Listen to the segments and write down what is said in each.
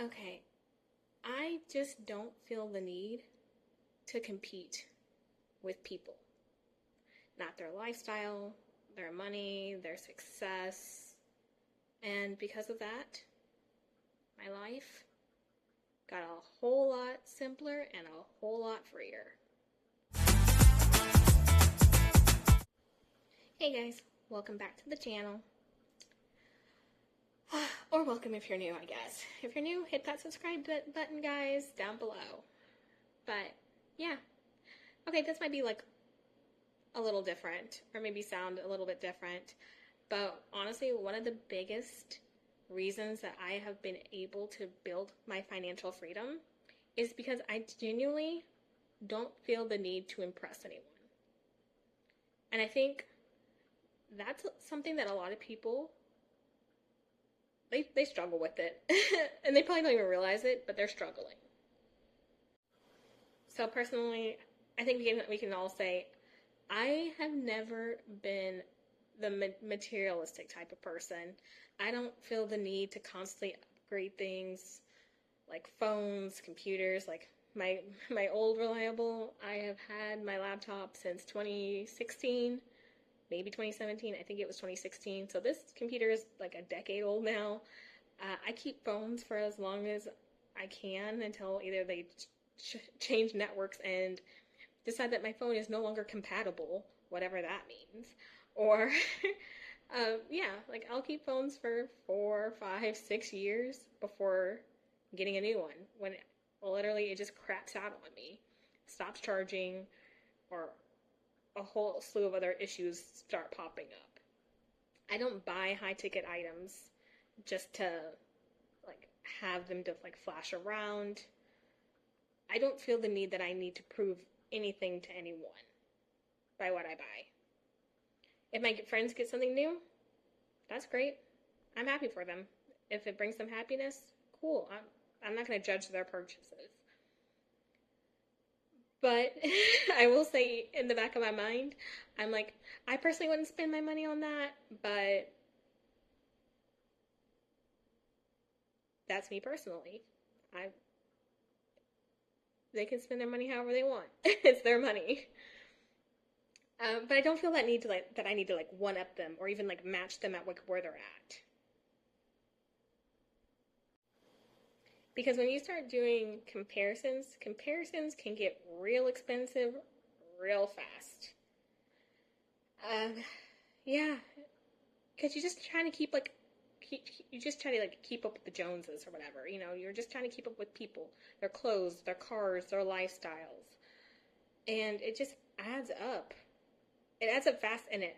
Okay, I just don't feel the need to compete with people. Not their lifestyle, their money, their success. And because of that, my life got a whole lot simpler and a whole lot freer. Hey guys, welcome back to the channel. Or welcome if you're new, I guess. If you're new, hit that subscribe button, guys, down below. But, yeah. Okay, this might be like a little different, or maybe sound a little bit different. But honestly, one of the biggest reasons that I have been able to build my financial freedom is because I genuinely don't feel the need to impress anyone. And I think that's something that a lot of people they struggle with it. And they probably don't even realize it, but they're struggling. So personally, I think we can all say I have never been the materialistic type of person. I don't feel the need to constantly upgrade things like phones, computers, like my old reliable. I have had my laptop since 2016, maybe 2017. I think it was 2016. So this computer is like a decade old now. I keep phones for as long as I can until either they change networks and decide that my phone is no longer compatible, whatever that means, or yeah, like I'll keep phones for 4, 5, 6 years before getting a new one when literally it just craps out on me, stops charging, or a whole slew of other issues start popping up. I don't buy high ticket items just to like have them to like flash around. I don't feel the need that I need to prove anything to anyone by what I buy. If my friends get something new, that's great. I'm happy for them. If it brings them happiness, cool. I'm not going to judge their purchases. But I will say in the back of my mind, I'm like, I personally wouldn't spend my money on that, but that's me personally. They can spend their money however they want. It's their money. But I don't feel that need to that I need to like one up them or even like match them at like where they're at. Because when you start doing comparisons can get real expensive real fast. Yeah, because you just trying to you just try to like keep up with the Joneses or whatever. You know, you're just trying to keep up with people, their clothes, their cars, their lifestyles, and it just adds up. It adds up fast, and it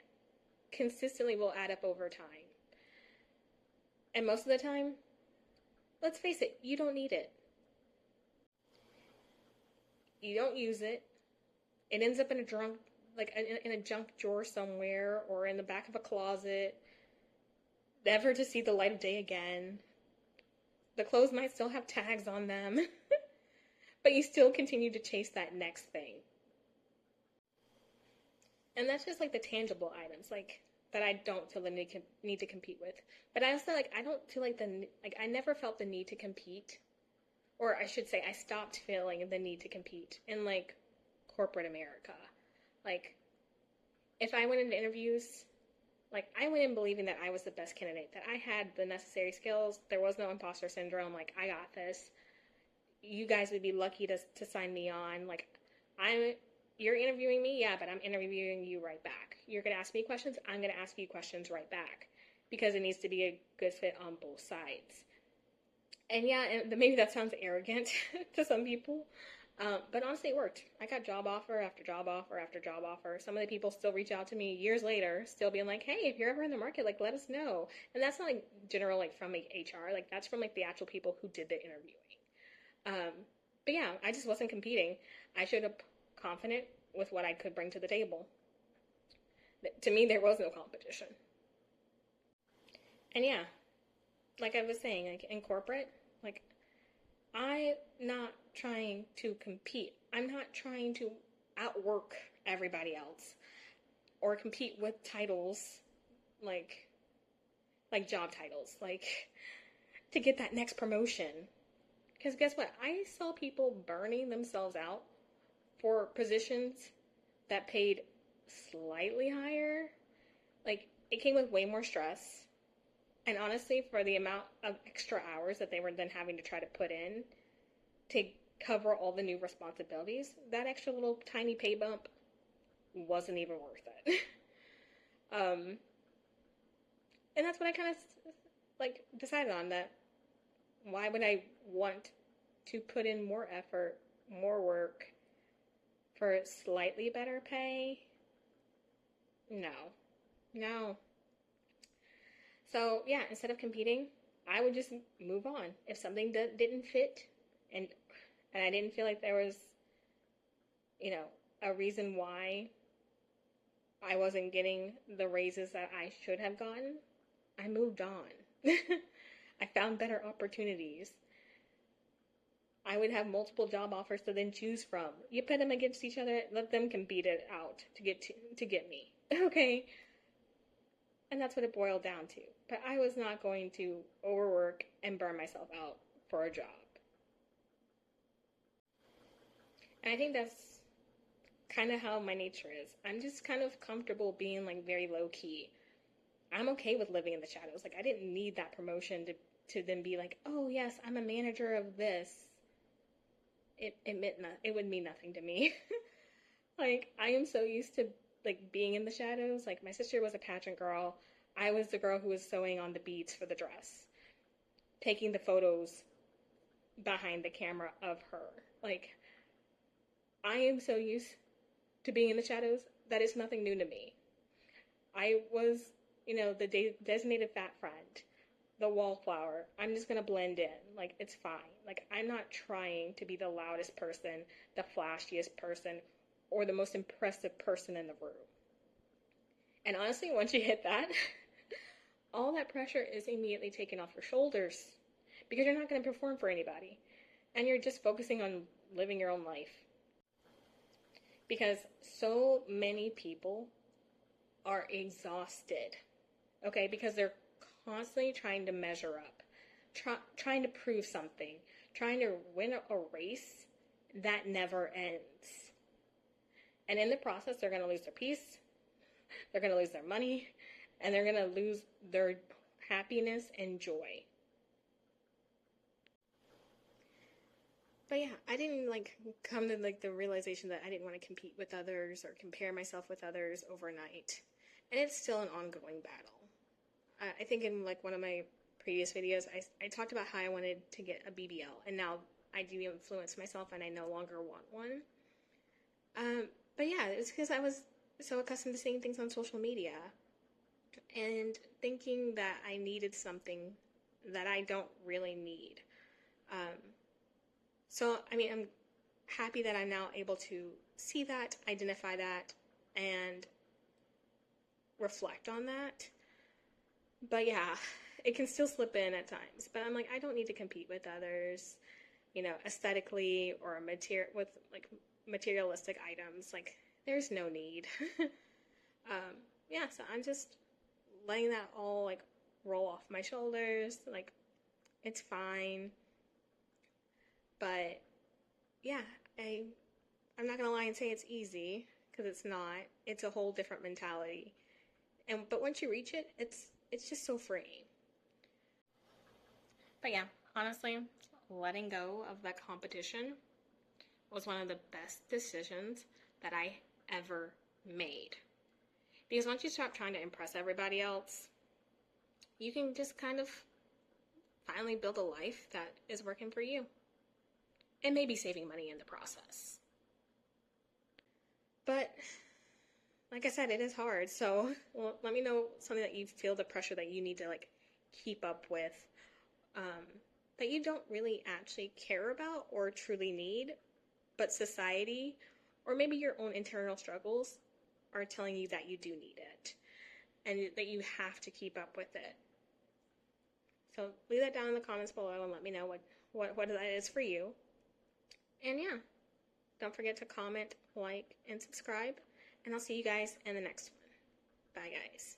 consistently will add up over time. And most of the time, let's face it, you don't need it. You don't use it. It ends up in a junk drawer somewhere or in the back of a closet, never to see the light of day again. The clothes might still have tags on them, but you still continue to chase that next thing. And that's just like the tangible items, like that I don't feel the need to compete with. But I also I don't feel like I never felt the need to compete, or I should say I stopped feeling the need to compete in like corporate America. Like if I went into interviews, like I went in believing that I was the best candidate, that I had the necessary skills. There was no imposter syndrome. Like I got this. You guys would be lucky to sign me on. Like you're interviewing me, yeah, but I'm interviewing you right back. You're going to ask me questions, I'm going to ask you questions right back because it needs to be a good fit on both sides. And yeah, maybe that sounds arrogant to some people, but honestly, it worked. I got job offer after job offer after job offer. Some of the people still reach out to me years later, still being like, hey, if you're ever in the market, like, let us know. And that's not like general, like from like HR, like that's from like the actual people who did the interviewing. But yeah, I just wasn't competing. I showed up confident with what I could bring to the table. To me, there was no competition. And yeah, like I was saying, like in corporate, like I'm not trying to compete. I'm not trying to outwork everybody else or compete with titles like job titles, like to get that next promotion. Because guess what? I saw people burning themselves out for positions that paid slightly higher. Like, it came with way more stress. And honestly, for the amount of extra hours that they were then having to try to put in to cover all the new responsibilities, that extra little tiny pay bump wasn't even worth it. um, and that's what I kind of like decided on, that why would I want to put in more effort, more work for slightly better pay? No. No. So, yeah, instead of competing, I would just move on. If something didn't fit and I didn't feel like there was, a reason why I wasn't getting the raises that I should have gotten, I moved on. I found better opportunities. I would have multiple job offers to then choose from. You pit them against each other, let them compete it out to get me. Okay? And that's what it boiled down to. But I was not going to overwork and burn myself out for a job. And I think that's kind of how my nature is. I'm just kind of comfortable being like very low key. I'm okay with living in the shadows. Like, I didn't need that promotion to then be like, oh yes, I'm a manager of this. It would mean nothing to me. Like, I am so used to like being in the shadows. Like, my sister was a pageant girl. I was the girl who was sewing on the beads for the dress, taking the photos behind the camera of her. Like, I am so used to being in the shadows that it's nothing new to me. I was, the designated fat friend, the wallflower. I'm just gonna blend in. Like, it's fine. Like, I'm not trying to be the loudest person, the flashiest person, or the most impressive person in the room. And honestly, once you hit that, all that pressure is immediately taken off your shoulders, because you're not going to perform for anybody. And you're just focusing on living your own life. Because so many people are exhausted, okay? Because they're constantly trying to measure up, trying to prove something, trying to win a race that never ends. And in the process, they're going to lose their peace, they're going to lose their money, and they're going to lose their happiness and joy. But yeah, I didn't come to the realization that I didn't want to compete with others or compare myself with others overnight. And it's still an ongoing battle. I think in one of my previous videos, I talked about how I wanted to get a BBL, and now I do influence myself and I no longer want one. But yeah, it's because I was so accustomed to seeing things on social media and thinking that I needed something that I don't really need. So, I'm happy that I'm now able to see that, identify that, and reflect on that. But yeah, it can still slip in at times. But I'm I don't need to compete with others, aesthetically or with materialistic items. There's no need. Yeah, so I'm just letting that all roll off my shoulders. It's fine. But yeah, I'm not gonna lie and say it's easy, because it's not. It's a whole different mentality. But once you reach it, it's just so freeing. But yeah, honestly, letting go of that competition was one of the best decisions that I ever made. Because once you stop trying to impress everybody else, you can just kind of finally build a life that is working for you. And maybe saving money in the process. But, like I said, it is hard. So, let me know something that you feel the pressure that you need to, keep up with. That you don't really actually care about or truly need, but society, or maybe your own internal struggles, are telling you that you do need it. And that you have to keep up with it. So, leave that down in the comments below and let me know what that is for you. And yeah, don't forget to comment, like, and subscribe. And I'll see you guys in the next one. Bye, guys.